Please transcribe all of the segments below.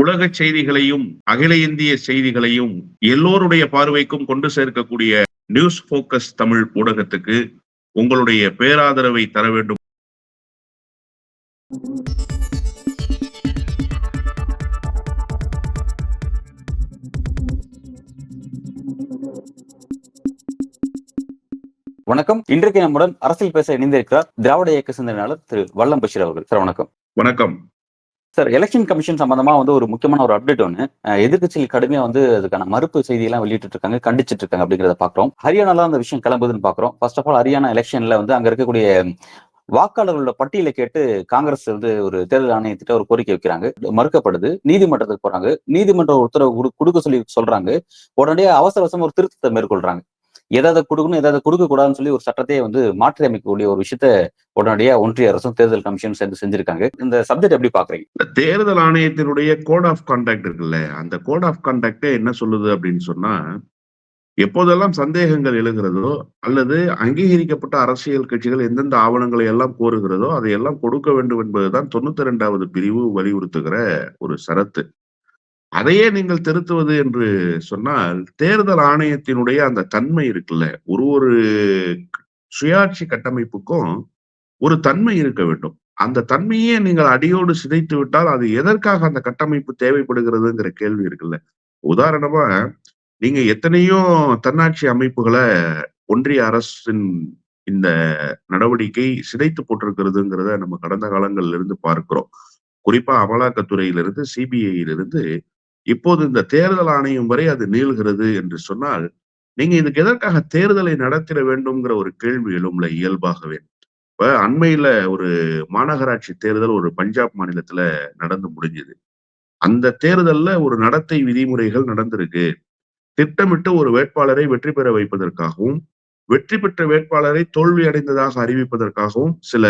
உலக செய்திகளையும் அகில இந்திய செய்திகளையும் எல்லோருடைய பார்வைக்கும் கொண்டு சேர்க்கக்கூடிய நியூஸ் போக்கஸ் தமிழ் ஊடகத்துக்கு உங்களுடைய பேராதரவை தர வேண்டும். வணக்கம். இன்றைக்கு நம்முடன் அரசியல் பேச இணைந்திருக்கிறார் திராவிட இயக்க சிந்தனையாளர் திரு வல்லம் பஷீர் அவர்கள். சார் வணக்கம். வணக்கம் சார். எலெக்ஷன் கமிஷன் சம்பந்தமா ஒரு முக்கியமான ஒரு அப்டேட் ஒன்று எதிர்கட்சிகள் கடுமையா அதுக்கான மறுப்பு செய்தியெல்லாம் வெளியிட்டு இருக்காங்க, கண்டிச்சிட்டு இருக்காங்க அப்படிங்கிறத பாக்குறோம். ஹரியானால அந்த விஷயம் கிளம்புதுன்னு பாக்குறோம். ஃபர்ஸ்ட் ஆஃப் ஆல் ஹரியானா எலெக்ஷன்ல அங்க இருக்கக்கூடிய வாக்காளர்களோட பட்டியலை கேட்டு காங்கிரஸ் ஒரு தேர்தல் ஆணையத்திட்ட ஒரு கோரிக்கை வைக்கிறாங்க, மறுக்கப்படுது. நீதிமன்றத்துக்கு போறாங்க, நீதிமன்ற உத்தரவு கொடுக்க சொல்றாங்க. உடனடியே அவசர ஒரு திருத்தத்தை மேற்கொள்றாங்க. எதாவது கொடுக்கணும், எதாவது கொடுக்க கூடாதுன்னு சொல்லி ஒரு சட்டத்தையே மாற்றி அமைக்கக்கூடிய ஒரு விஷயத்த உடனடியா ஒன்றிய அரசும் தேர்தல் கமிஷனும் சேர்ந்து செஞ்சிருக்காங்க. இந்த சப்ஜெக்ட் எப்படி பாக்குறீங்க? தேர்தல் ஆணையத்தினுடைய கோட் ஆஃப் கான்டாக்ட் இருக்குல்ல, அந்த கோட் ஆஃப் கான்டாக்டே என்ன சொல்லுது அப்படின்னு சொன்னா, எப்போதெல்லாம் சந்தேகங்கள் எழுகிறதோ அல்லது அங்கீகரிக்கப்பட்ட அரசியல் கட்சிகள் எந்தெந்த ஆவணங்களை எல்லாம் கோருகிறதோ அதையெல்லாம் கொடுக்க வேண்டும் என்பதுதான் 92வது பிரிவு வலியுறுத்துகிற ஒரு சரத்து. அதையே நீங்கள் திருத்துவது என்று சொன்னால், தேர்தல் ஆணையத்தினுடைய அந்த தன்மை இருக்குல்ல, ஒரு சுயாட்சி கட்டமைப்புக்கும் ஒரு தன்மை இருக்க வேண்டும். அந்த தன்மையே நீங்கள் அடியோடு சிதைத்து விட்டால் அது எதற்காக அந்த கட்டமைப்பு தேவைப்படுகிறதுங்கிற கேள்வி இருக்குல்ல. உதாரணமா, நீங்க எத்தனையோ தன்னாட்சி அமைப்புகளை ஒன்றிய அரசின் இந்த நடவடிக்கை சிதைத்து போட்டிருக்கிறதுங்கிறத நம்ம கடந்த காலங்கள்ல இருந்து பார்க்கிறோம். குறிப்பா அமலாக்கத்துறையிலிருந்து, சிபிஐயிலிருந்து இப்போது இந்த தேர்தல் ஆணையம் வரை அது நீள்கிறது என்று சொன்னால், நீங்க இதுக்கு எதற்காக தேர்தலை நடத்திட வேண்டும்ங்கிற ஒரு கேள்வி எழும்ல இயல்பாகவே. இப்ப அண்மையில ஒரு மாநகராட்சி தேர்தல் ஒரு பஞ்சாப் மாநிலத்துல நடந்து முடிஞ்சது. அந்த தேர்தல்ல ஒரு நடத்தை விதிமுறைகள் நடந்திருக்கு. திட்டமிட்டு ஒரு வேட்பாளரை வெற்றி பெற வைப்பதற்காகவும், வெற்றி பெற்ற வேட்பாளரை தோல்வி அடைந்ததாக அறிவிப்பதற்காகவும் சில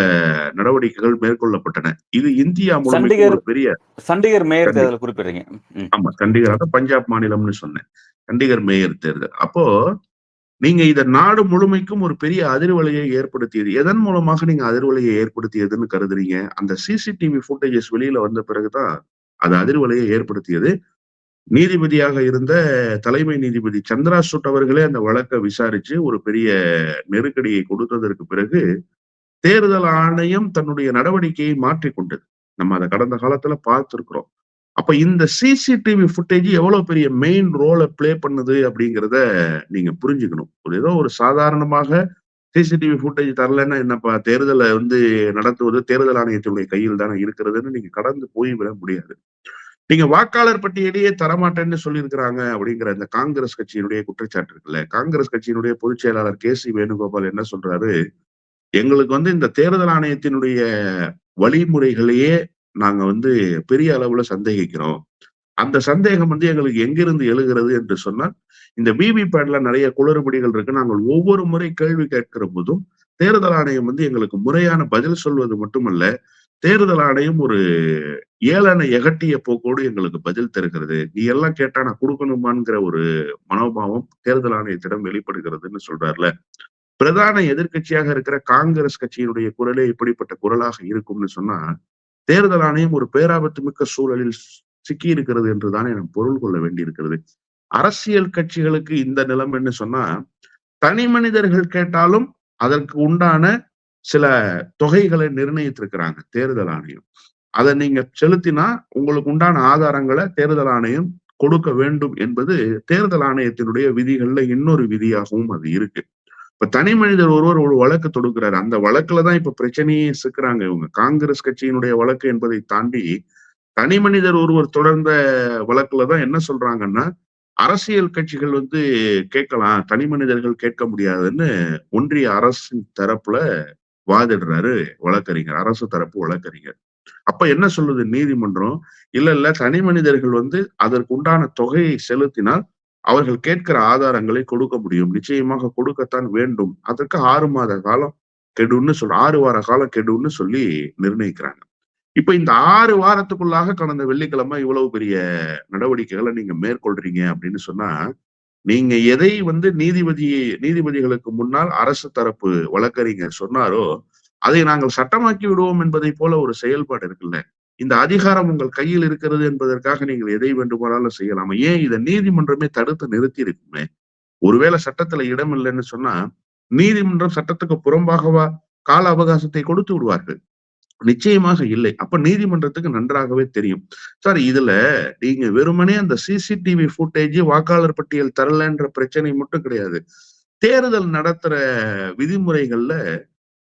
நடவடிக்கைகள் மேற்கொள்ளப்பட்டன. இது இந்தியா முழுமைக்கும் ஒரு பெரிய சண்டிகர் மேயர் தேர்தல் குறிப்பிடுறீங்க. ஆமா, சண்டிகர் பஞ்சாப் மாநிலம்னு சொன்னேன். சண்டிகர் மேயர் தேர்தல் அப்போ நீங்க இத நாடு முழுமைக்கும் ஒரு பெரிய அதிர்வலையை ஏற்படுத்தியது. எதன் மூலமாக நீங்க அதிர்வலையை ஏற்படுத்தியதுன்னு கருதுறீங்க? அந்த சிசிடிவி ஃபுட்டேஜஸ் வெளியில வந்த பிறகுதான் அது அதிர்வலையை ஏற்படுத்தியது. நீதிபதியாக இருந்த தலைமை நீதிபதி சந்திராசூட் அவர்களே அந்த வழக்கை விசாரிச்சு ஒரு பெரிய நெருக்கடியை கொடுத்ததற்கு பிறகு தேர்தல் ஆணையம் தன்னுடைய நடவடிக்கையை மாற்றிக்கொண்டது. நம்ம அதை கடந்த காலத்துல பார்த்திருக்கிறோம். அப்ப இந்த சிசிடிவி ஃபுட்டேஜ் எவ்வளவு பெரிய மெயின் ரோலை பிளே பண்ணுது அப்படிங்கிறத நீங்க புரிஞ்சுக்கணும். ஏதோ ஒரு சாதாரணமாக சிசிடிவி ஃபுட்டேஜ் தரலன்னா என்னப்பா, தேர்தலை நடத்துவது தேர்தல் ஆணையத்தினுடைய கையில் தானே இருக்கிறதுன்னு நீங்க கடந்து போய் விட முடியாது. நீங்க வாக்காளர் பட்டியலையே தரமாட்டேன்னு சொல்லியிருக்கிறாங்க அப்படிங்கிற இந்த காங்கிரஸ் கட்சியினுடைய குற்றச்சாட்டு இருக்குல்ல. காங்கிரஸ் கட்சியினுடைய பொதுச் செயலாளர் KC வேணுகோபால் என்ன சொல்றாரு, எங்களுக்கு இந்த தேர்தல் ஆணையத்தினுடைய வழிமுறைகளையே நாங்க பெரிய அளவுல சந்தேகிக்கிறோம். அந்த சந்தேகம் எங்களுக்கு எங்கிருந்து எழுகிறது என்று சொன்னால், இந்த விவிபேட்ல நிறைய குளறுபடிகள் இருக்கு. நாங்கள் ஒவ்வொரு முறை கேள்வி கேட்கிற போதும் தேர்தல் ஆணையம் எங்களுக்கு முறையான பதில் சொல்வது மட்டுமல்ல, தேர்தல் ஆணையம் ஒரு ஏளன எகட்டிய போக்கோடு எங்களுக்கு பதில் தருகிறது. நீ எல்லாம் கேட்டா நான் கொடுக்கணுமான்கிற ஒரு மனோபாவம் தேர்தல் ஆணையத்திடம் வெளிப்படுகிறதுன்னு சொல்றாருல. பிரதான எதிர்கட்சியாக இருக்கிற காங்கிரஸ் கட்சியினுடைய குரலே இப்படிப்பட்ட குரலாக இருக்கும்னு சொன்னா, தேர்தல் ஆணையம் ஒரு பேராபத்து மிக்க சூழலில் சிக்கி இருக்கிறது என்றுதானே நாம் பொருள் கொள்ள வேண்டியிருக்கிறது. அரசியல் கட்சிகளுக்கு இந்த நிலைமைன்னு சொன்னா, தனி மனிதர்கள் கேட்டாலும் அதற்கு உண்டான சில தொகைகளை நிர்ணயித்திருக்கிறாங்க தேர்தல் ஆணையம். அதை நீங்க செலுத்தினா உங்களுக்கு உண்டான ஆதாரங்களை தேர்தல் ஆணையம் கொடுக்க வேண்டும் என்பது தேர்தல் ஆணையத்தினுடைய விதிகள்ல இன்னொரு விதியாகவும் அது இருக்கு. இப்ப தனி மனிதர் ஒருவர் ஒரு வழக்கு தொடுக்கிறாரு. அந்த வழக்குலதான் இப்ப பிரச்சனையே சிக்கிறாங்க இவங்க. காங்கிரஸ் கட்சியினுடைய வழக்கு என்பதை தாண்டி தனி மனிதர் ஒருவர் தொடர்ந்த வழக்குலதான் என்ன சொல்றாங்கன்னா, அரசியல் கட்சிகள் கேட்கலாம், தனி மனிதர்கள் கேட்க முடியாதுன்னு ஒன்றிய அரசின் தரப்புல வாதிடுறாரு வழக்கறிஞர், அரசு தரப்பு வழக்கறிஞர். அப்ப என்ன சொல்லுது நீதிமன்றம், இல்ல தனி மனிதர்கள் அதற்கு உண்டான தொகையை செலுத்தினால் அவர்கள் கேட்கிற ஆதாரங்களை கொடுக்க முடியும், நிச்சயமாக கொடுக்கத்தான் வேண்டும். அதற்கு 6 மாத காலம் கெடுன்னு 6 வார காலம் கெடுன்னு சொல்லி நிர்ணயிக்கிறாங்க. இப்ப இந்த 6 வாரத்துக்குள்ளாக கடந்த வெள்ளிக்கிழமை இவ்வளவு பெரிய நடவடிக்கைகளை நீங்க மேற்கொள்றீங்க அப்படின்னு சொன்னா, நீங்க எதை நீதிபதிகளுக்கு முன்னால் அரசு தரப்பு வழக்கறிஞர் சொன்னாரோ அதை நாங்கள் சட்டமாக்கி விடுவோம் என்பதை போல ஒரு செயல்பாடு இருக்குல்ல. இந்த அதிகாரம் உங்கள் கையில் இருக்கிறது என்பதற்காக நீங்கள் எதை வேண்டுமானாலும் செய்யலாமா? ஏன் இதை நீதிமன்றமே தடுத்து நிறுத்தி இருக்குமே? ஒருவேளை சட்டத்துல இடம் இல்லைன்னு சொன்னா நீதிமன்றம் சட்டத்துக்கு புறம்பாகவா கால அவகாசத்தை கொடுத்து விடுவார்கள்? நிச்சயமாக இல்லை. அப்ப நீதிமன்றத்துக்கு நன்றாகவே தெரியும். சார் இதுல நீங்க வெறுமனே அந்த சிசிடிவி ஃபுட்டேஜ் வாக்காளர் பட்டியல் தரலன்ற பிரச்சனை மட்டும் கிடையாது. தேர்தல் நடத்துற விதிமுறைகள்ல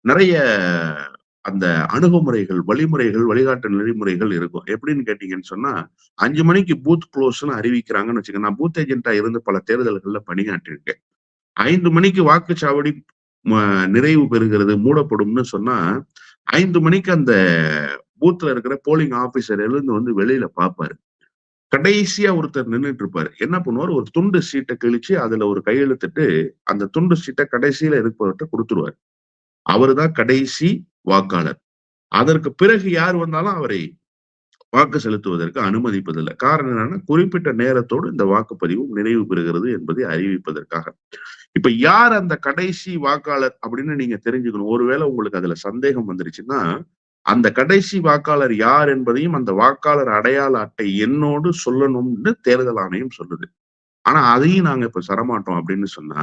நிறைய அந்த அணுகுமுறைகள், வழிமுறைகள், வழிகாட்டு நெறிமுறைகள் இருக்கும். எப்படின்னு கேட்டீங்கன்னு சொன்னா, 5 மணிக்கு பூத் க்ளோஸ்ன்னு அறிவிக்கிறாங்கன்னு வச்சுக்கங்க. நான் பூத் ஏஜென்ட்டா இருந்து பல தேர்தல்கள்ல பணியாற்றியிருக்கேன். 5 மணிக்கு வாக்குச்சாவடி நிறைவு பெறுகிறது, மூடப்படும்னு சொன்னா, 5 மணிக்கு அந்த பூத்ல இருக்கிற போலிங் ஆபீசர் எழுந்து வந்து வெளியில பார்ப்பாரு. கடைசியா ஒருத்தர் நின்னுட்டு இருப்பாரு. என்ன பண்ணுவாரு, ஒரு துண்டு சீட்ட கிழிச்சு அதுல ஒரு கையெழுத்திட்டு, அந்த துண்டு சீட்ட கடைசியில இருப்பவர்ட்ட குடுத்துருவாரு. அவருதான் கடைசி வாக்காளர். அதற்கு பிறகு யார் வந்தாலும் அவரை வாக்கு செலுத்துவதற்கு அனுமதிப்பதில்லை. காரணம் என்னன்னா, குறிப்பிட்ட நேரத்தோடு இந்த வாக்குப்பதிவு நிறைவு பெறுகிறது என்பதை அறிவிப்பதற்காக. இப்ப யார் அந்த கடைசி வாக்காளர் அப்படின்னு நீங்க தெரிஞ்சுக்கணும். ஒருவேளை உங்களுக்கு அதுல சந்தேகம் வந்துருச்சுன்னா, அந்த கடைசி வாக்காளர் யார் என்பதையும் அந்த வாக்காளர் அடையாள அட்டை எண்ணோடு சொல்லணும்னு தேர்தல் ஆணையம் சொல்லுது. ஆனா அதையும் நாங்க இப்ப தரமாட்டோம் அப்படின்னு சொன்னா,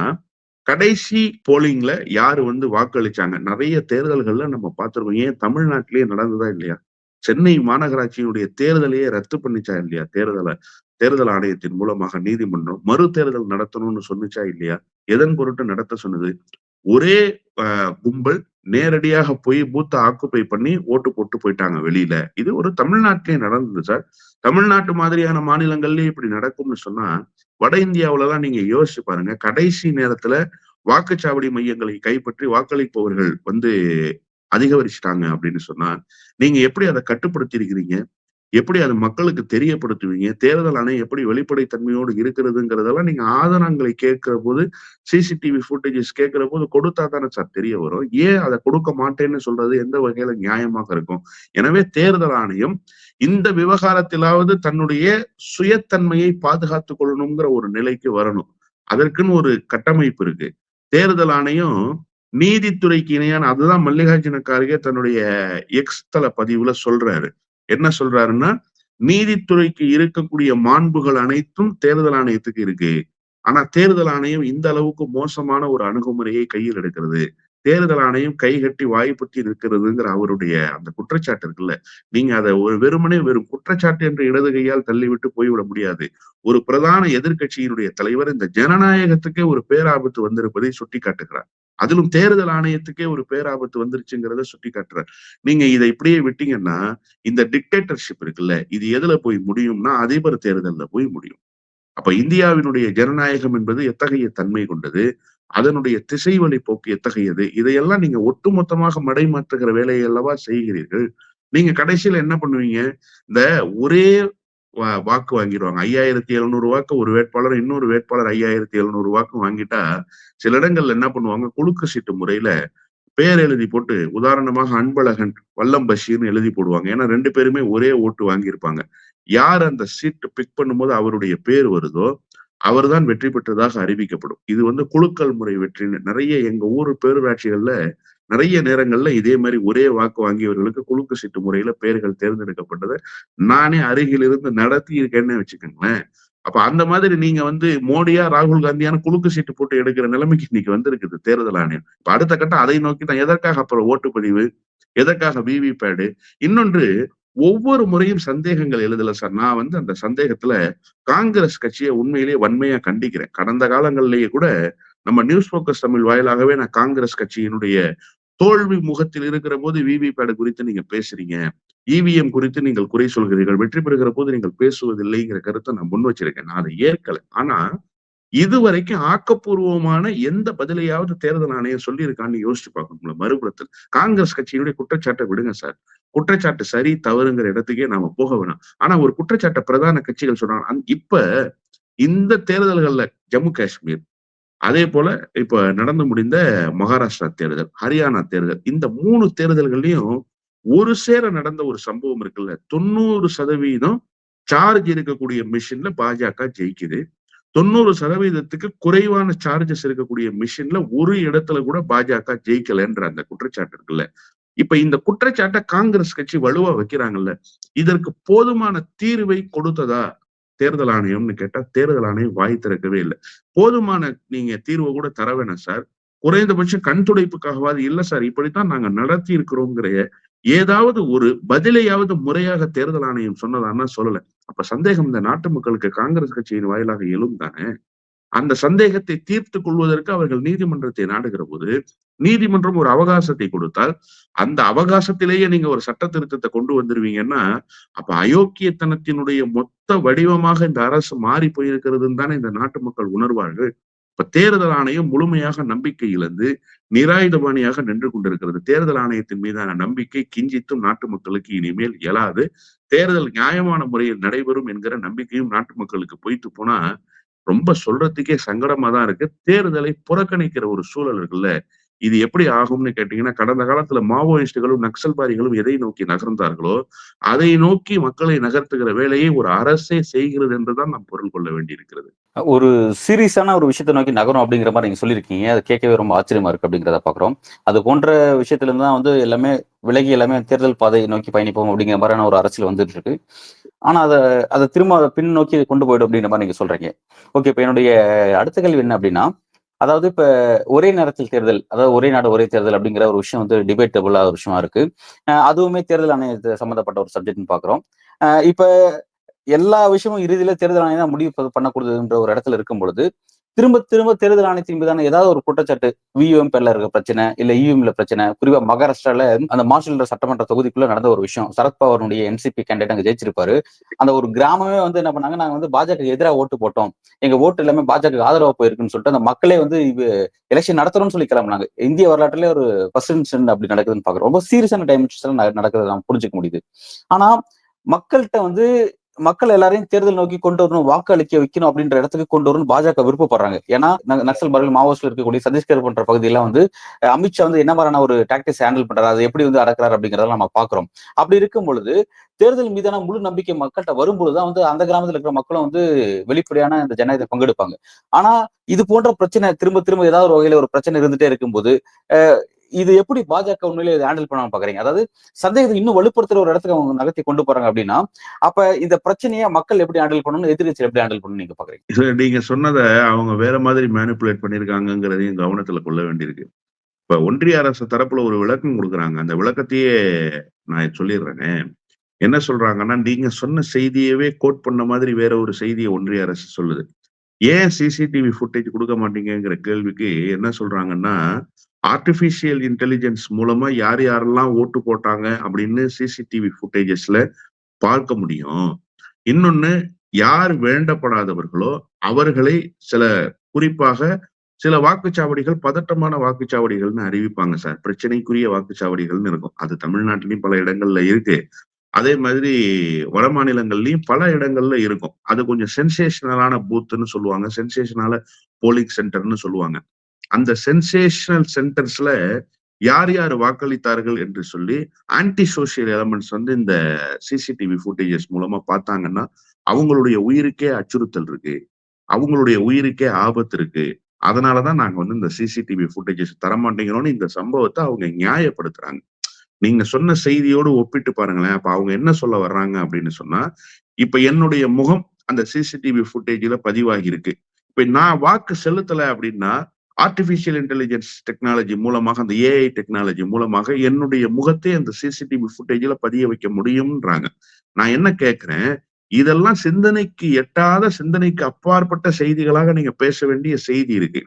கடைசி போலிங்ல யாரு வந்து வாக்களிச்சாங்க? நிறைய தேர்தல்கள்ல நம்ம பார்த்திருக்கோம். ஏன் தமிழ்நாட்டிலேயே நடந்ததா இல்லையா? சென்னை மாநகராட்சியினுடைய தேர்தலையே ரத்து பண்ணிச்சா இல்லையா? தேர்தல் ஆணையத்தின் மூலமாக நீதிமன்றம் மறு தேர்தல் நடத்தணும்னு சொன்னுச்சா இல்லையா? எதன் பொருட்டு நடத்த சொன்னது? ஒரே கும்பல் நேரடியாக போய் பூத்த ஆக்குபை பண்ணி ஓட்டு போட்டு போயிட்டாங்க வெளியில. இது ஒரு தமிழ்நாட்டிலே நடந்தது சார். தமிழ்நாட்டு மாதிரியான மாநிலங்கள்லயே இப்படி நடக்கும்னு சொன்னா, வட இந்தியாவுலலாம் நீங்க யோசிச்சு பாருங்க. கடைசி நேரத்துல வாக்குச்சாவடி மையங்களை கைப்பற்றி வாக்களிப்பவர்கள் வந்து அதிகரிச்சுட்டாங்க அப்படின்னு சொன்னா, நீங்க எப்படி அத கட்டுப்படுத்தி இருக்கிறீங்க? எப்படி அது மக்களுக்கு தெரியப்படுத்துவீங்க? தேர்தல் ஆணையம் எப்படி வெளிப்படைத்தன்மையோடு இருக்கிறதுங்கிறதெல்லாம் நீங்க ஆதாரங்களை கேட்கிறபோது, சிசிடிவி ஃபுட்டேஜஸ் கேட்கிறபோது கொடுத்தா தானே சார் தெரிய வரும். ஏன் அத கொடுக்க மாட்டேன்னு சொல்றது எந்த வகையில நியாயமாக இருக்கும்? எனவே தேர்தல் ஆணையம் இந்த விவகாரத்திலாவது தன்னுடைய சுயத்தன்மையை பாதுகாத்துக் கொள்ளணுங்கிற ஒரு நிலைக்கு வரணும். அதற்குன்னு ஒரு கட்டமைப்பு இருக்கு. தேர்தல் ஆணையம் நீதித்துறைக்கு இணையான அதுதான் மல்லிகார்ஜுன கார்கே தன்னுடைய எக்ஸ் தள பதிவுல சொல்றாரு. என்ன சொல்றாருன்னா, நீதித்துறைக்கு இருக்கக்கூடிய மாண்புகள் அனைத்தும் தேர்தல் ஆணையத்துக்கு இருக்கு. ஆனா தேர்தல் ஆணையம் இந்த அளவுக்கு மோசமான ஒரு அணுகுமுறையை கையில் எடுக்கிறது. தேர்தல் ஆணையம் கைகட்டி வாய்ப்புத்தி இருக்கிறதுங்கிற அவருடைய அந்த குற்றச்சாட்டு இருக்குல்ல. நீங்க அத ஒரு வெறும் குற்றச்சாட்டு என்ற இடது கையால் தள்ளிவிட்டு போய்விட முடியாது. ஒரு பிரதான எதிர்க்கட்சியினுடைய தலைவர் இந்த ஜனநாயகத்துக்கே ஒரு பேராபத்து வந்திருப்பதை சுட்டிக்காட்டுகிறார். அதிலும் தேர்தல் ஆணையத்துக்கே ஒரு பேராபத்து வந்துருச்சுங்கிறத சுட்டிக்காட்டுறார். நீங்க இதை இப்படியே விட்டீங்கன்னா, இந்த டிக்டேட்டர்ஷிப் இருக்குல்ல, இது எதுல போய் முடியும்னா அதிபர் தேர்தல்ல போய் முடியும். அப்ப இந்தியாவினுடைய ஜனநாயகம் என்பது எத்தகைய தன்மை கொண்டது? அதனுடைய திசைவழி போக்கு எத்தகையது? இதையெல்லாம் நீங்க ஒட்டுமொத்தமாக மடைமாற்றுகிற வேலையை அல்லவா செய்கிறீர்கள். நீங்க கடைசியில என்ன பண்ணுவீங்க? இந்த ஒரே வாக்கு வாங்கிடுவாங்க. 5700 வாக்கு ஒரு வேட்பாளர், இன்னொரு வேட்பாளர் 5700 வாக்கு வாங்கிட்டா, சில இடங்கள்ல என்ன பண்ணுவாங்க, குலுக்கு சீட்டு முறையில பேர் எழுதி போட்டு, உதாரணமாக அன்பழகன், வல்லம் பஷீர்ன்னு எழுதி போடுவாங்க. ஏன்னா 2 பேருமே ஒரே ஓட்டு வாங்கியிருப்பாங்க. யார் அந்த சீட் பிக் பண்ணும்போது அவருடைய பேர் வருதோ, அவர்தான் வெற்றி பெற்றதாக அறிவிக்கப்படும். இது வந்து குலுக்கல் முறை வெற்றின்னு நிறைய எங்க ஊர் பேரூராட்சிகள்ல நிறைய நேரங்கள்ல இதே மாதிரி ஒரே வாக்கு வாங்கியவர்களுக்கு குலுக்கு சீட்டு முறையில பெயர்கள் தேர்ந்தெடுக்கப்பட்டதை நானே அருகில் இருந்து நடத்தி இருக்கேன்னு வச்சுக்கோங்களேன். அப்ப அந்த மாதிரி நீங்க வந்து மோடியா ராகுல் காந்தியான குலுக்கு சீட்டு போட்டு எடுக்கிற நிலைமைக்கு இன்னைக்கு வந்திருக்குது தேர்தல் ஆணையம். இப்ப அடுத்த கட்டம் அதை நோக்கி தான் எதற்காக அப்புறம் ஓட்டுப்பதிவு, எதற்காக விவிபேடு. இன்னொன்று, ஒவ்வொரு முறையும் சந்தேகங்கள் எழுதல சார். நான் வந்து அந்த சந்தேகத்துல காங்கிரஸ் கட்சியை உண்மையிலேயே வன்மையா கண்டிக்கிறேன். கடந்த காலங்கள்லயே கூட நம்ம நியூஸ் போக்கஸ் தமிழ் வாயிலாகவே நான் காங்கிரஸ் கட்சியினுடைய தோல்வி முகத்தில் இருக்கிற போது விவிபேடு குறித்து நீங்க பேசுறீங்க, இவிஎம் குறித்து நீங்கள் குறை சொல்கிறீர்கள், வெற்றி பெறுகிற போது நீங்கள் பேசுவதில்லைங்கிற கருத்தை நான் முன் வச்சிருக்கேன். நான் அதை ஏற்கல. ஆனா இதுவரைக்கும் ஆக்கப்பூர்வமான எந்த பதிலையாவது தேர்தல் ஆணையம் சொல்லியிருக்கான்னு யோசிச்சு பார்க்கணும்ல. மறுபுறத்தில் காங்கிரஸ் கட்சியினுடைய குற்றச்சாட்டை விடுங்க சார். குற்றச்சாட்டு சரி தவறுங்கிற இடத்துக்கே நாம போக வேணாம். ஆனா ஒரு குற்றச்சாட்டை பிரதான கட்சிகள் சொல்றாங்க. இப்ப இந்த தேர்தல்கள்ல ஜம்மு காஷ்மீர், அதே போல இப்ப நடந்து முடிந்த மகாராஷ்டிரா தேர்தல், ஹரியானா தேர்தல், இந்த 3 தேர்தல்கள்லயும் ஒரு சேர நடந்த ஒரு சம்பவம் இருக்குல்ல. 90% சார்ஜ் இருக்கக்கூடிய மிஷின்ல பாஜக ஜெயிக்குது. 90% குறைவான சார்ஜஸ் இருக்கக்கூடிய மிஷின்ல ஒரு இடத்துல கூட பாஜக ஜெயிக்கலன்ற அந்த குற்றச்சாட்டு இருக்குல்ல. இப்ப இந்த குற்றச்சாட்டை காங்கிரஸ் கட்சி வலுவா வைக்கிறாங்கல்ல, இதற்கு போதுமான தீர்வை கொடுத்ததா தேர்தல் ஆணையம்னு கேட்டா, தேர்தல் ஆணையம் வாய் திறக்கவே இல்ல. போதுமான நீங்க தீர்வ கூட தர வேணாம் சார். குறைந்தபட்சம் கண் துடைப்புக்காகவாது, இல்ல சார் இப்படித்தான் நாங்க நடத்தி இருக்கிறோங்கிற ஏதாவது ஒரு பதிலையாவது முறையாக தேர்தல் ஆணையம் சொன்னதான்னா சொல்லல. அப்ப சந்தேகம் இந்த நாட்டு மக்களுக்கு காங்கிரஸ் கட்சியின் வாயிலாக எழும் தானே. அந்த சந்தேகத்தை தீர்த்துக் கொள்வதற்கு அவர்கள் நீதிமன்றத்தை நாடுகிற போது, நீதிமன்றம் ஒரு அவகாசத்தை கொடுத்தால், அந்த அவகாசத்திலேயே நீங்க ஒரு சட்ட திருத்தத்தை கொண்டு வந்துருவீங்கன்னா, அப்ப அயோக்கியத்தனத்தினுடைய மொத்த வடிவமாக இந்த அரசு மாறி போயிருக்கிறதுன்னு தானே இந்த நாட்டு மக்கள் உணர்வார்கள். இப்ப தேர்தல் ஆணையம் முழுமையாக நம்பிக்கை இழந்து, நிராயுதபாணியாக நின்று கொண்டிருக்கிறது. தேர்தல் ஆணையத்தின் மீதான நம்பிக்கை கிஞ்சித்தும் நாட்டு மக்களுக்கு இனிமேல் எழாது. தேர்தல் நியாயமான முறையில் நடைபெறும் என்கிற நம்பிக்கையும் நாட்டு மக்களுக்கு பொய்த்து போனா, ரொம்ப சொல்றதுக்கே சங்கடமா தான் இருக்கு. தேர்தலை புறக்கணிக்கிற ஒரு சூழல் இருக்குல்ல. இது எப்படி ஆகும்னு கேட்டீங்கன்னா, கடந்த காலத்துல மாவோயிஸ்டுகளும், நக்சல்பாரிகளும் எதை நோக்கி நகர்ந்தார்களோ, அதை நோக்கி மக்களை நகர்த்துகிற வேலையை ஒரு அரசே செய்கிறது என்றுதான் நாம் பொருள் கொள்ள வேண்டியிருக்கிறது. ஒரு சீரியஸான ஒரு விஷயத்தை நோக்கி நகரும் அப்படிங்கிற மாதிரி நீங்க சொல்லியிருக்கீங்க. அது கேட்கவே ரொம்ப ஆச்சரியமா இருக்கு அப்படிங்கிறத பார்க்குறோம். அது போன்ற விஷயத்துல இருந்து தான் வந்து எல்லாமே விலகி எல்லாமே தேர்தல் பாதையை நோக்கி பயணிப்போம் அப்படிங்கிற மாதிரியான ஒரு அரசியல் வந்துட்டு இருக்கு. ஆனா அதை திரும்ப அதை பின் நோக்கி கொண்டு போயிடும் அப்படிங்கிற மாதிரி நீங்க சொல்றீங்க. ஓகே, இப்ப என்னுடைய அடுத்த கேள்வி என்ன அப்படின்னா, அதாவது இப்ப ஒரே நேரத்தில் தேர்தல், அதாவது ஒரே நாடு ஒரே தேர்தல் அப்படிங்கிற ஒரு விஷயம் வந்து டிபேட்டபிளா ஒரு விஷயமா இருக்கு. அதுவுமே தேர்தல் ஆணையத்தை சம்பந்தப்பட்ட ஒரு சப்ஜெக்ட்னு பாக்குறோம். இப்ப எல்லா விஷயமும் இறுதியில தேர்தல் ஆணையம் தான் முடிவு பண்ணக்கூடியதுன்ற ஒரு இடத்துல இருக்கும் பொழுது, திரும்ப திரும்ப தேர்தல் ஆணையத்தின் மீதான ஏதாவது ஒரு குற்றச்சாட்டு, வியூஎம் பேர்ல இருக்க பிரச்சனை, இல்ல இவிஎம்ல பிரச்சனை, குறிப்பா மகாராஷ்டிரால அந்த மார்ஷல்ன்ற சட்டமன்ற தொகுதிக்குள்ள நடந்த ஒரு விஷயம். சரத்பவாருடைய என்சிபி கேண்டிடேட் அங்க ஜெயிச்சிருப்பாரு. அந்த ஒரு கிராமமே வந்து என்ன பண்ணாங்க, நாங்க வந்து பாஜக எதிரா ஓட்டு போட்டோம், எங்க ஓட்டு எல்லாமே பாஜக ஆதரவா போயிருக்குன்னு சொல்லிட்டு அந்த மக்களே வந்து எலெக்ஷன் நடத்துறோம்னு சொல்லி கிளம்புனாங்க. இந்திய வரலாற்றிலே ஒரு ஃபர்ஸ்ட் இன்சிடென்ட் அப்படி நடக்குதுன்னு பாக்குறோம். ரொம்ப சீரியஸான டைமென்ஷன்ஸ்ல நடக்குது நம்ம புரிஞ்சுக்க முடியுது. ஆனா மக்கள்கிட்ட வந்து மக்கள் எல்லாரையும் தேர்தல் நோக்கி கொண்டு வரணும், வாக்கு அளிக்க வைக்கணும் அப்படின்ற இடத்துக்கு கொண்டு வரணும் பாஜக விருப்பப்படுறாங்க. ஏன்னா நக்சல் பார்கள் மாவோஸ்ட்ல இருக்கக்கூடிய சத்தீஸ்கர் போன்ற பகுதியெல்லாம் வந்து அமித்ஷா வந்து என்ன மாதிரியான ஒரு டாக்டிக்ஸ் ஹேண்டில் பண்றாரு, அதை எப்படி வந்து அடக்குறாரு அப்படிங்கறத நம்ம பாக்குறோம். அப்படி இருக்கும் பொழுது தேர்தல் மீதான முழு நம்பிக்கை மக்கள்கிட்ட வரும்பொழுதுதான் வந்து அந்த கிராமத்துல இருக்கிற மக்களும் வந்து வெளிப்படையான இந்த ஜனநாயகத்தை பங்கெடுப்பாங்க. ஆனா இது போன்ற பிரச்சனை திரும்ப திரும்ப ஏதாவது ஒரு வகையில ஒரு பிரச்சனை இருந்துட்டே இருக்கும்போது இது எப்படி பாஜக உண்மையிலே ஹேண்டில் பண்ணாம பாக்குறீங்க? அதாவது சந்தேகத்தை இன்னும் வலுப்படுத்துற ஒரு இடத்துக்கு அவங்க நகர்த்தி கொண்டு போறாங்க அப்படின்னா, அப்ப இந்த பிரச்சனையை மக்கள் எப்படி ஹேண்டில் பண்ணணும், எதிர்க்கட்சி எப்படி ஹேண்டில் பண்ணணும் நீங்க பாக்குறீங்க? நீங்க சொன்னத அவங்க வேற மாதிரி மேனிபுலேட் பண்ணியிருக்காங்கங்கிறதையும் கவனத்துல கொள்ள வேண்டியிருக்கு. இப்ப ஒன்றிய அரசு தரப்புல ஒரு விளக்கம் குடுக்குறாங்க. அந்த விளக்கத்தையே நான் சொல்லிடுறேனே. என்ன சொல்றாங்கன்னா, நீங்க சொன்ன செய்தியவே கோட் பண்ண மாதிரி வேற ஒரு செய்திய ஒன்றிய அரசு சொல்லுது. ஏன் சிசிடிவி ஃபுட்டேஜ் குடுக்க மாட்டீங்கங்கிற கேள்விக்கு என்ன சொல்றாங்கன்னா, ஆர்டிபிஷியல் இன்டெலிஜென்ஸ் மூலமா யார் யாரெல்லாம் ஓட்டு போட்டாங்க அப்படின்னு சிசிடிவி ஃபுட்டேஜஸ்ல பார்க்க முடியும். இன்னொன்னு, யார் வேண்டப்படாதவர்களோ அவர்களை சில குறிப்பாக சில வாக்குச்சாவடிகள் பதட்டமான வாக்குச்சாவடிகள்னு அறிவிப்பாங்க சார். பிரச்சனைக்குரிய வாக்குச்சாவடிகள்னு இருக்கும். அது தமிழ்நாட்டிலயும் பல இடங்கள்ல இருக்கு. அதே மாதிரி வட மாநிலங்கள்லயும் பல இடங்கள்ல இருக்கும். அது கொஞ்சம் சென்சேஷனலான பூத்துன்னு சொல்லுவாங்க. சென்சேஷனால போலிங் சென்டர்ன்னு சொல்லுவாங்க. அந்த சென்சேஷனல் சென்டர்ஸ்ல யார் யார் வாக்களித்தார்கள் என்று சொல்லி ஆன்டி சோசியல் எலமெண்ட்ஸ் வந்து இந்த சிசிடிவி ஃபுட்டேஜஸ் மூலமா பார்த்தாங்கன்னா, அவங்களுடைய உயிருக்கே அச்சுறுத்தல் இருக்கு. அவங்களுடைய உயிருக்கே ஆபத்து இருக்கு. அதனாலதான் நாங்க வந்து இந்த சிசிடிவி ஃபுட்டேஜஸ் தரமாட்டேங்கிறோம்னு இந்த சம்பவத்த அவங்க நியாயப்படுத்துறாங்க. நீங்க சொன்ன செய்தியோடு ஒப்பிட்டு பாருங்களேன். அப்ப அவங்க என்ன சொல்ல வர்றாங்க அப்படின்னு சொன்னா, இப்ப என்னுடைய முகம் அந்த சிசிடிவி ஃபுட்டேஜ்ல பதிவாகி இருக்கு. இப்ப நான் வாக்கு செலுத்தல அப்படின்னா, ஆர்டிபிஷியல் இன்டெலிஜென்ஸ் டெக்னாலஜி மூலமாக அந்த ஏஐ டெக்னாலஜி மூலமாக என்னுடைய முகத்தை அந்த சிசிடிவி ஃபுட்டேஜ்ல பதிய வைக்க முடியும்ன்றாங்க. நான் என்ன கேட்கிறேன், இதெல்லாம் சிந்தனைக்கு எட்டாத, சிந்தனைக்கு அப்பாற்பட்ட செய்திகளாக நீங்க பேச வேண்டிய செய்தி இருக்கு.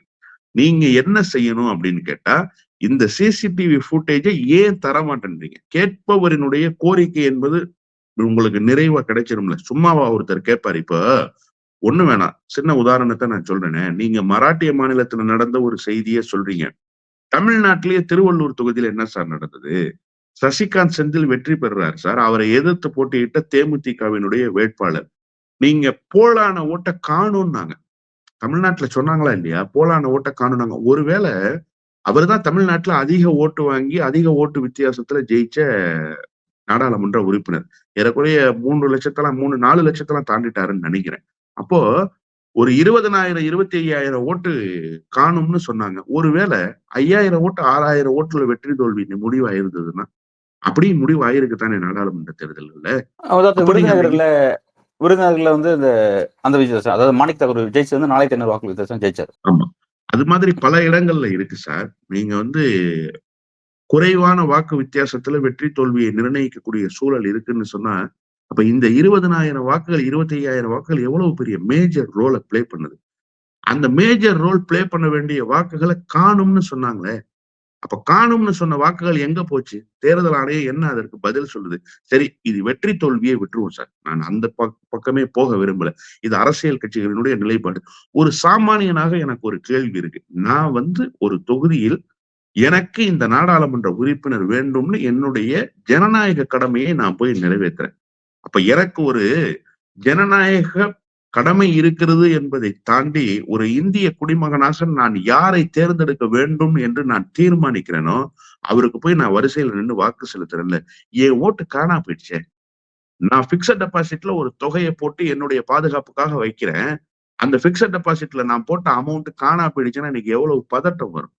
நீங்க என்ன செய்யணும் அப்படின்னு கேட்டா, இந்த சிசிடிவி ஃபுட்டேஜை ஏன் தர மாட்டேன்றீங்க? கேட்பவரினுடைய கோரிக்கை என்பது உங்களுக்கு நிறைவா கிடைச்சிரும்ல. சும்மாவா ஒருத்தர் கேட்பாரு? இப்ப ஒண்ணும் வேணாம். சின்ன உதாரணத்த நான் சொல்றேனே. நீங்க மராட்டிய மாநிலத்துல நடந்த ஒரு செய்திய சொல்றீங்க. தமிழ்நாட்டிலேயே திருவள்ளூர் தொகுதியில என்ன சார் நடந்தது? சசிகாந்த் செந்தில் வெற்றி பெறுறார் சார். அவரை எதிர்த்து போட்டியிட்ட தேமுதிகவினுடைய வேட்பாளர். நீங்க போலான ஓட்ட காணோம்னாங்க. தமிழ்நாட்டுல சொன்னாங்களா இல்லையா? போலான ஓட்ட காணோம்னாங்க. ஒருவேள அவர்தான் தமிழ்நாட்டுல அதிக ஓட்டு வாங்கி, அதிக ஓட்டு வித்தியாசத்துல ஜெயிச்ச நாடாளுமன்ற உறுப்பினர். ஏறக்குறைய 3 4 லட்சத்தலாம் தாண்டிட்டாருன்னு நெனைக்கிறேன். அப்போ ஒரு 20,000 25,000 ஓட்டு காணும்னு சொன்னாங்க. ஒருவேள 5,000 ஓட்டு 6,000 ஓட்டுல வெற்றி தோல்வி முடிவா இருந்ததுன்னா, அப்படியும் முடிவு ஆயிருக்குத்தானே நாடாளுமன்ற தேர்தல்கள்ல. அதாவது அப்ப நீங்க அந்த விருதுநகர்ல வந்து அந்த விஜய் அதாவது மாணிக் தாகூர் ஜெயிச்சு வந்து 4500 வாக்கு வித்தியாசம் ஜெயிச்சாரு. ஆமா. அது மாதிரி பல இடங்கள்ல இருக்கு சார். நீங்க வந்து குறைவான வாக்கு வித்தியாசத்துல வெற்றி தோல்வியை நிர்ணயிக்கக்கூடிய சூழல் இருக்குன்னு சொன்னா, அப்ப இந்த 20,000 வாக்குகள், 25,000 வாக்குகள் எவ்வளவு பெரிய மேஜர் ரோல ப்ளே பண்ணுது. அந்த மேஜர் ரோல் ப்ளே பண்ண வேண்டிய வாக்குகள காணும்னு சொன்னாங்களே. அப்ப காணும்னு சொன்ன வாக்குகள் எங்க போச்சு? தேர்தல் ஆணையம் என்ன அதற்கு பதில் சொல்லுது? சரி, இது வெற்றி தோல்வியை விட்டுருவோம் சார். நான் அந்த பக்கமே போக விரும்பல. இது அரசியல் கட்சிகளினுடைய நிலைப்பாடு. ஒரு சாமானியனாக எனக்கு ஒரு கேள்வி இருக்கு. நான் வந்து ஒரு தொகுதியில் எனக்கு இந்த நாடாளுமன்ற உறுப்பினர் வேண்டும்னு என்னுடைய ஜனநாயக கடமையை நான் போய் நிறைவேத்துறேன். அப்ப எனக்கு ஒரு ஜனநாயக கடமை இருக்கிறது என்பதை தாண்டி ஒரு இந்திய குடிமகனாக நான் யாரை தேர்ந்தெடுக்க வேண்டும் என்று நான் தீர்மானிக்கிறேனோ, அவருக்கு போய் நான் வரிசையில நின்னு வாக்கு செலுத்துறேன்ல. என் ஓட்டு காணா போயிடுச்சே. நான் பிக்ஸட் டெபாசிட்ல ஒரு தொகைய போட்டு என்னுடைய பாதுகாப்புக்காக வைக்கிறேன். அந்த பிக்ஸட் டெபாசிட்ல நான் போட்ட அமௌண்ட் காணா போயிடுச்சுன்னா எனக்கு எவ்வளவு பதட்டம் வரும்.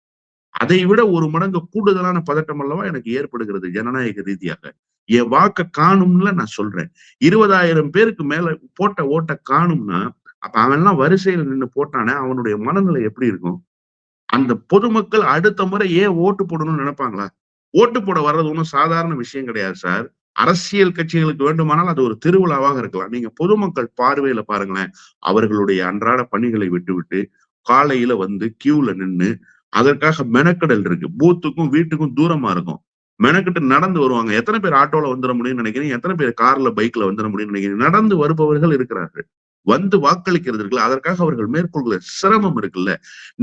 அதை விட ஒரு மடங்கு கூடுதலான பதட்டம் அல்லவா எனக்கு ஏற்படுகிறது ஜனநாயக ரீதியாக. என் வாக்க காணும்ல நான் சொல்றேன். 20,000 பேருக்கு மேல போட்ட ஓட்ட காணும்னா, அப்ப அவன்லாம் வரிசையில நின்னு போட்டானே, அவனுடைய மனநிலை எப்படி இருக்கும்? அந்த பொதுமக்கள் அடுத்த முறை ஏன் ஓட்டு போடணும்னு நினைப்பாங்களா? ஓட்டு போட வர்றது ஒண்ணும் சாதாரண விஷயம் கிடையாது சார். அரசியல் கட்சிகளுக்கு வேண்டுமானால் அது ஒரு திருவிழாவாக இருக்கலாம். நீங்க பொதுமக்கள் பார்வையில பாருங்களேன். அவர்களுடைய அன்றாட பணிகளை விட்டுவிட்டு, காலையில வந்து கியூல நின்னு அதற்காக மெனக்கெடல் இருக்கு. பூத்துக்கும் வீட்டுக்கும் தூரமா இருக்கும். மெனக்கெட்டு நடந்து வருவாங்க. எத்தன பேர் ஆட்டோல வந்துர முடியும்னு நினைக்கிறீங்க? எத்தன பேர் கார்ல, பைக்ல வந்துர முடியும்னு நினைக்கிறீங்க? நடந்து வருபவர்கள் இருக்கிறார்கள். வந்து வாக்களிக்கிறது இருக்குல்ல, அதற்காக அவர்கள் மேற்கொள்கிற சிரமம் இருக்குல்ல.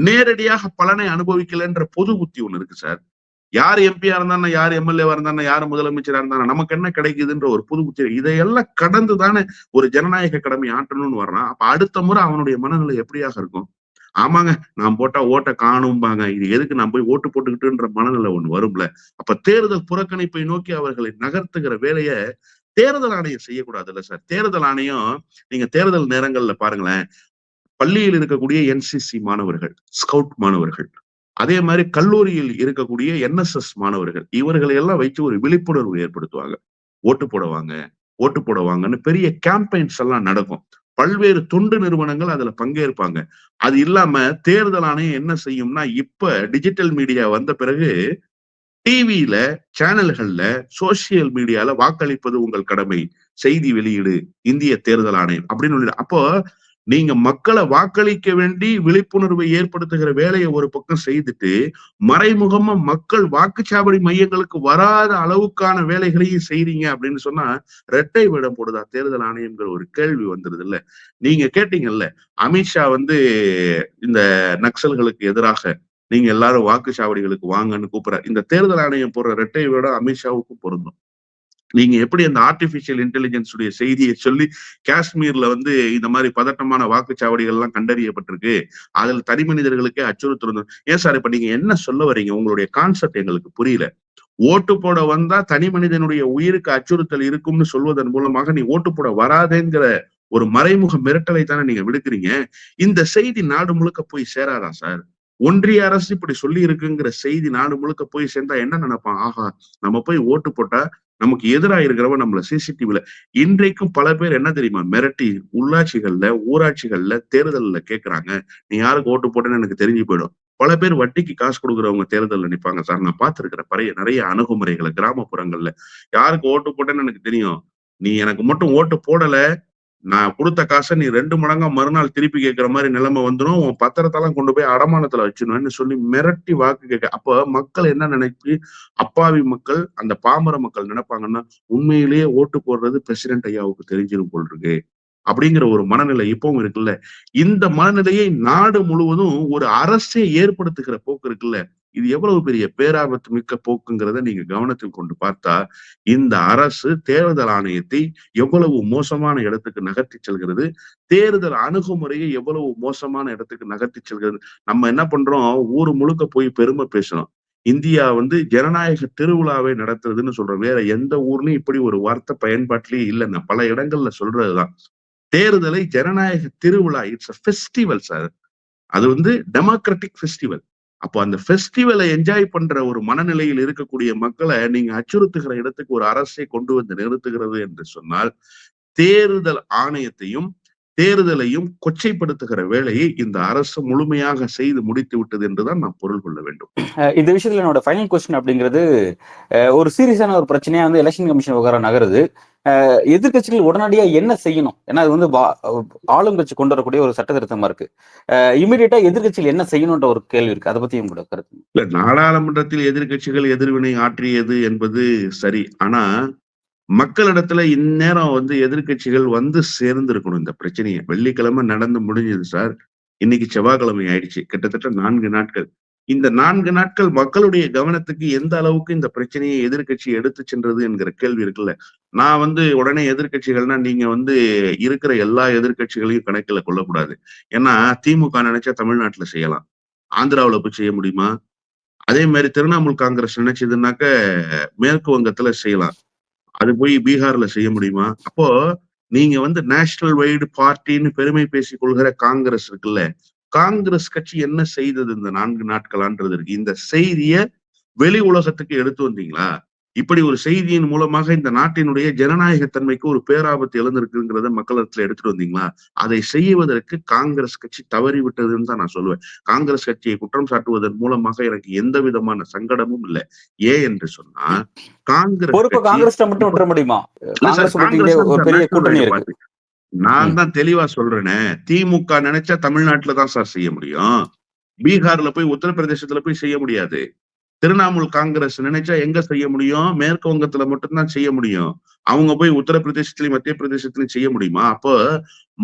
நேரடியாக பலனை அனுபவிக்கலன்ற பொது புத்தி ஒண்ணு இருக்கு சார். யார் எம்பியா இருந்தான்னா, யார் எம்எல்ஏவா இருந்தான்னா, யார் முதலமைச்சரா இருந்தானா, நமக்கு என்ன கிடைக்குதுன்ற ஒரு புது புத்தி. இதையெல்லாம் கடந்து தானே ஒரு ஜனநாயக கடமை ஆற்றணும்னு வர்றான். அப்ப அடுத்த முறை அவனுடைய மனநிலை எப்படியாக இருக்கும்? ஆமாங்க. நான் போட்டா ஓட்ட காணும்பாங்க. இது எதுக்கு நான் போய் ஓட்டு போட்டுக்கிட்டுன்ற மனநிலை ஒண்ணு வரும்ல. அப்ப தேர்தல் புறக்கணிப்பை நோக்கி அவர்களை நகர்த்துகிற வேலைய தேர்தல் ஆணையம் செய்யக்கூடாதுல்ல சார். தேர்தல் ஆணையம் நீங்க தேர்தல் நேரங்கள்ல பாருங்களேன். பள்ளியில் இருக்கக்கூடிய என்சிசி மாணவர்கள், ஸ்கவுட் மாணவர்கள், அதே மாரி கல்லூரியில் இருக்கக்கூடிய என்எஸ்எஸ் மாணவர்கள், இவர்களை எல்லாம் வைத்து ஒரு விழிப்புணர்வு ஏற்படுத்துவாங்க. ஓட்டு போட வாங்க, ஓட்டு போட வாங்கன்னு பெரிய கேம்பெயின்ஸ் எல்லாம் நடக்கும். பல்வேறு தொண்டு நிறுவனங்கள் அதுல பங்கேற்பாங்க. அது இல்லாம தேர்தல் ஆணையம் என்ன செய்யும்னா, இப்ப டிஜிட்டல் மீடியா வந்த பிறகு டிவியில, சேனல்கள்ல, சோசியல் மீடியால வாக்களிப்பது உங்கள் கடமை. செய்தி வெளியீடு, இந்திய தேர்தல் ஆணையம் அப்படின்னு அப்போ நீங்க மக்கள வாக்களிக்க வேண்டி விழிப்புணர்வை ஏற்படுத்துகிற வேலையை ஒரு பக்கம் செய்துட்டு, மறைமுகமா மக்கள் வாக்குச்சாவடி மையங்களுக்கு வராத அளவுக்கான வேலைகளையும் செய்றீங்க அப்படின்னு சொன்னா, இரட்டை வேடம் போடுதா தேர்தல் ஆணையம்ங்கிற ஒரு கேள்வி வந்துருதுல்ல. நீங்க கேட்டீங்கல்ல, அமித்ஷா வந்து இந்த நக்சல்களுக்கு எதிராக நீங்க எல்லாரும் வாக்குச்சாவடிகளுக்கு வாங்கன்னு கூப்பிடுறாரு. இந்த தேர்தல் ஆணையம் போடுற இரட்டை வேடம் அமித்ஷாவுக்கும் பொருந்தும். நீங்க எப்படி அந்த ஆர்டிபிஷியல் இன்டெலிஜென்ஸ் உடைய செய்தியை சொல்லி காஷ்மீர்ல வந்து இந்த மாதிரி பதட்டமான வாக்குச்சாவடிகள் எல்லாம் கண்டறியப்பட்டிருக்கு. அதில் தனி மனிதர்களுக்கே அச்சுறுத்தல். ஏன் சார் இப்ப நீங்க என்ன சொல்ல வர்றீங்க? உங்களுடைய கான்செப்ட் எங்களுக்கு புரியல. ஓட்டு போட வந்தா தனி மனிதனுடைய உயிருக்கு அச்சுறுத்தல் இருக்கும்னு சொல்வதன் மூலமாக நீ ஓட்டு போட வராதேங்கிற ஒரு மறைமுக மிரட்டலை தானே நீங்க விடுக்கிறீங்க. இந்த செய்தி நாடு முழுக்க போய் சேராதா சார்? ஒன்றிய அரசு இப்படி சொல்லி இருக்குங்கிற செய்தி நாடு முழுக்க போய் சேர்ந்தா என்ன நினைப்பான்? ஆஹா, நம்ம போய் ஓட்டு போட்டா நமக்கு எதிராக இருக்கிறவன் நம்மள சிசிடிவில இன்றைக்கும் பல பேர் என்ன தெரியுமா மிரட்டி உள்ளாட்சிகள்ல, ஊராட்சிகள்ல, தேர்தல்ல கேட்கறாங்க. நீ யாருக்கு ஓட்டு போட்டேன்னு எனக்கு தெரிஞ்சு போயிடும். பல பேர் வட்டிக்கு காசு கொடுக்குறவங்க தேர்தல்ல நிப்பாங்க சார். நான் பார்த்திருக்கிறேன் நிறைய அணுகுமுறைகளை கிராமப்புறங்கள்ல. யாருக்கு ஓட்டு போட்டேன்னு எனக்கு தெரியும். நீ எனக்கு மட்டும் ஓட்டு போடல, நான் குடுத்த காச நீ 2 மடங்கா மறுநாள் திருப்பி கேட்கிற மாதிரி நிலைமை வந்துரும். உன் பத்திரத்தெல்லாம் கொண்டு போய் அடமானத்துல வச்சிருவேன்னு சொல்லி மிரட்டி வாக்கு கேட்க. அப்ப மக்கள் என்ன நினைச்சு அப்பாவி மக்கள், அந்த பாமர மக்கள் நினைப்பாங்கன்னா, உண்மையிலேயே ஓட்டு போடுறது பிரசிடென்ட் ஐயாவுக்கு தெரிஞ்சிரும் போல் இருக்கு. அப்படிங்கிற ஒரு மனநிலை இப்பவும் இருக்குல்ல. இந்த மனநிலையை நாடு முழுவதும் ஒரு அரசே ஏற்படுத்துகிற போக்கு இருக்குல்ல. இது எவ்வளவு பெரிய பேராபத்து மிக்க போக்குங்கிறத நீங்க கவனத்தில் கொண்டு பார்த்தா, இந்த அரசு தேர்தல் ஆணையத்தை எவ்வளவு மோசமான இடத்துக்கு நகர்த்தி செல்கிறது. தேர்தல் அணுகுமுறையை எவ்வளவு மோசமான இடத்துக்கு நகர்த்தி செல்கிறது. நம்ம என்ன பண்றோம்? ஊரு முழுக்க போய் பெருமை பேசுறோம். இந்தியா வந்து ஜனநாயக திருவிழாவை நடத்துறதுன்னு சொல்றோம். வேற எந்த ஊர்லயும் இப்படி ஒரு வார்த்தை பயன்பாட்டிலேயே இல்ல. நான் பல இடங்கள்ல சொல்றதுதான். தேர்தலை ஜனநாயக திருவிழா. It's a festival sir. அது வந்து டெமோக்ராட்டிக் ஃபெஸ்டிவல். அப்போ அந்த ஃபெஸ்டிவலை என்ஜாய் பண்ற ஒரு மனநிலையில் இருக்கக்கூடிய மக்களை நீங்க அச்சுறுத்துகிற இடத்துக்கு ஒரு அரசை கொண்டு வந்து நிறுத்துகிறது என்று சொன்னால், தேர்தல் ஆணையத்தையும் தேர்தலையும் கொச்சைப்படுத்துகிற வேலையை இந்த அரசு முழுமையாக செய்து முடித்து விட்டது என்றுதான் நாம் பொருள் கொள்ள வேண்டும். இந்த விஷயத்துல என்னோட ஃபைனல் கொஸ்டின் அப்படிங்கிறது, ஒரு சீரியஸான ஒரு பிரச்சனையா வந்து எலெக்ஷன் கமிஷன் விவகாரம் நகருது. எதிர்கட்சிகள் உடனடியா என்ன செய்யணும்? ஏன்னா அது வந்து ஆளும் கட்சி கொண்டு வரக்கூடிய ஒரு சட்ட திருத்தமா இருக்கு. இமீடியட்டா எதிர்கட்சிகள் என்ன செய்யணும்ன்ற ஒரு கேள்வி இருக்கு. அதை பத்தி உங்களோட கருத்து? இல்ல, நாடாளுமன்றத்தில் எதிர்கட்சிகள் எதிர்வினை ஆற்றியது என்பது சரி. ஆனா மக்களிடத்துல இந்நேரம் வந்து எதிர்கட்சிகள் வந்து சேர்ந்திருக்கணும் இந்த பிரச்சனையை. வெள்ளிக்கிழமை நடந்து முடிஞ்சது சார். இன்னைக்கு செவ்வாய்க்கிழமை ஆயிடுச்சு. கிட்டத்தட்ட 4 நாட்கள். இந்த 4 நாட்கள் மக்களுடைய கவனத்துக்கு எந்த அளவுக்கு இந்த பிரச்சனையை எதிர்கட்சி எடுத்து சென்றது என்கிற கேள்வி இருக்குல்ல. நான் வந்து உடனே எதிர்கட்சிகள்னா நீங்க வந்து இருக்கிற எல்லா எதிர்கட்சிகளையும் கணக்கில் கொள்ளக்கூடாது. ஏன்னா திமுக நினைச்சா தமிழ்நாட்டுல செய்யலாம். ஆந்திராவுல போய் செய்ய முடியுமா? அதே மாதிரி திரிணாமுல் காங்கிரஸ் நினைச்சதுன்னாக்க மேற்கு வங்கத்துல செய்யலாம். அது போய் பீகார்ல செய்ய முடியுமா? அப்போ நீங்க வந்து நேஷனல் வைடு பார்ட்டின்னு பெருமை பேசிக் கொள்கிற காங்கிரஸ் இருக்குல்ல, காங்கிரஸ் கட்சி என்ன செய்தது இந்த 4 நாட்களான்றது இருக்கு. இந்த செய்திய வெளி உலகத்துக்கு எடுத்து வந்தீங்களா? இப்படி ஒரு செய்தியின் மூலமாக இந்த நாட்டினுடைய ஜனநாயகத்தன்மைக்கு ஒரு பேராபத்து எழுந்திருக்குங்கிறத மக்களிடத்துல எடுத்துட்டு வந்தீங்களா? அதை செய்வதற்கு காங்கிரஸ் கட்சி தவறிவிட்டதுன்னு தான் நான் சொல்லுவேன். காங்கிரஸ் கட்சியை குற்றம் சாட்டுவதன் மூலமாக எனக்கு எந்த விதமான சங்கடமும் இல்லை. ஏன் என்று சொன்னா காங்கிரஸ் காங்கிரஸ் மட்டும் விட்டுற முடியுமா? ஒரு பெரிய கூட்டணி இருக்கு. நான் தான் தெளிவா சொல்றேனே, திமுக நினைச்சா தமிழ்நாட்டுல தான் சார் செய்ய முடியும். பீகார்ல போய் உத்தரப்பிரதேசத்துல போய் செய்ய முடியாது. திரிணாமுல் காங்கிரஸ் நினைச்சா எங்க செய்ய முடியும்? மேற்கு வங்கத்துல மட்டும்தான் செய்ய முடியும். அவங்க போய் உத்தரப்பிரதேசத்திலையும் மத்திய பிரதேசத்திலையும் செய்ய முடியுமா? அப்போ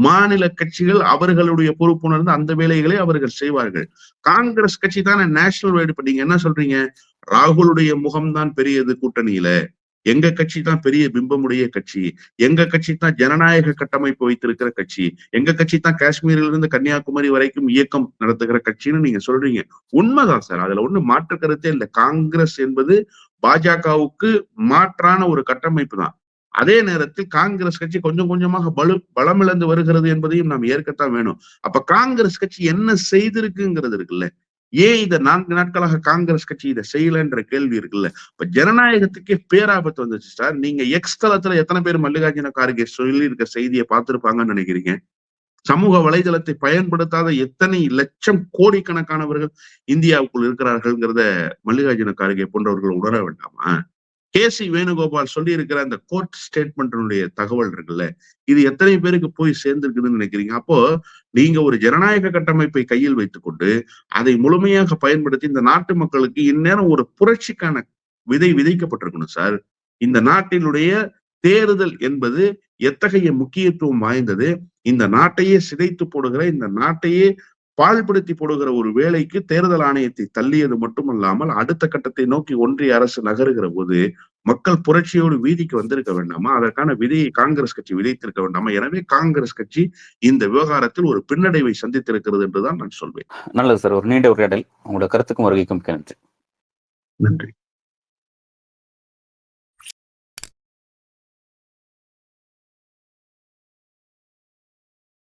மாநில கட்சிகள் அவர்களுடைய பொறுப்புணர்ந்து அந்த வேலைகளை அவர்கள் செய்வார்கள். காங்கிரஸ் கட்சி தானே நேஷனல் வைடு. இப்ப நீங்க என்ன சொல்றீங்க? ராகுலுடைய முகம்தான் பெரியது கூட்டணியில. எங்க கட்சி தான் பெரிய பிம்பமுடைய கட்சி. எங்க கட்சி தான் ஜனநாயக கட்டமைப்பு வைத்திருக்கிற கட்சி. எங்க கட்சி தான் காஷ்மீரில இருந்து கன்னியாகுமரி வரைக்கும் இயக்கம் நடத்துகிற கட்சின்னு நீங்க சொல்றீங்க. உண்மைதான் சார். அதுல ஒண்ணு மாற்று கருத்தே இல்லை. காங்கிரஸ் என்பது பாஜகவுக்கு மாற்றான ஒரு கட்டமைப்பு தான். அதே நேரத்தில் காங்கிரஸ் கட்சி கொஞ்சம் கொஞ்சமாக பலமிழந்து வருகிறது என்பதையும் நாம் ஏற்கத்தான் வேணும். அப்ப காங்கிரஸ் கட்சி என்ன செய்திருக்குங்கிறது இருக்குல்ல. ஏன் இதை 4 நாட்களாக காங்கிரஸ் கட்சி இதை செய்யலன்ற கேள்வி இருக்குல்ல. இப்ப ஜனநாயகத்துக்கே பேராபத்து வந்துச்சு சார். நீங்க எக்ஸ் தளத்துல எத்தனை பேர் மல்லிகார்ஜுன கார்கே சொல்லி இருக்க செய்தியை பார்த்திருப்பாங்கன்னு நினைக்கிறீங்க? சமூக வலைதளத்தை பயன்படுத்தாத எத்தனை லட்சம் கோடிக்கணக்கானவர்கள் இந்தியாவுக்குள் இருக்கிறார்கள்ங்கிறத மல்லிகார்ஜுன கார்கே போன்றவர்கள் உணர வேண்டாமா? கே.சி. வேணுகோபால் சொல்லி இருக்கிற அந்த கோர்ட் ஸ்டேட்மெண்ட்டினுடைய தகவல் இருக்குல்ல, இது எத்தனை பேருக்கு போய் சேர்ந்திருக்குதுன்னு நினைக்கிறீங்க? அப்போ நீங்க ஒரு ஜனநாயக கட்டமைப்பை கையில் வைத்துக்கொண்டு அதை முழுமையாக பயன்படுத்தி இந்த நாட்டு மக்களுக்கு இந்நேரம் ஒரு புரட்சிக்கான விதை விதைக்கப்பட்டிருக்கணும் சார். இந்த நாட்டினுடைய தேர்தல் என்பது எத்தகைய முக்கியத்துவம் வாய்ந்தது. இந்த நாட்டையே சிதைத்து போடுகிற, இந்த நாட்டையே பாழ்படுத்தி போடுகிற ஒரு வேலைக்கு தேர்தல் ஆணையத்தை தள்ளியது மட்டுமல்லாமல் அடுத்த கட்டத்தை நோக்கி ஒன்றிய அரசு நகருகிற போது மக்கள் புரட்சியோடு வீதிக்கு வந்திருக்க வேண்டாமா? அதற்கான விதையை காங்கிரஸ் கட்சி விதைத்திருக்க வேண்டாமா? எனவே காங்கிரஸ் கட்சி இந்த விவகாரத்தில் ஒரு பின்னடைவை சந்தித்திருக்கிறது என்றுதான் நான் சொல்வேன். நல்லது சார். ஒரு நீண்ட உரையாடல். உங்களோட கருத்துக்கும் வருகைக்கும் நன்றி. நன்றி.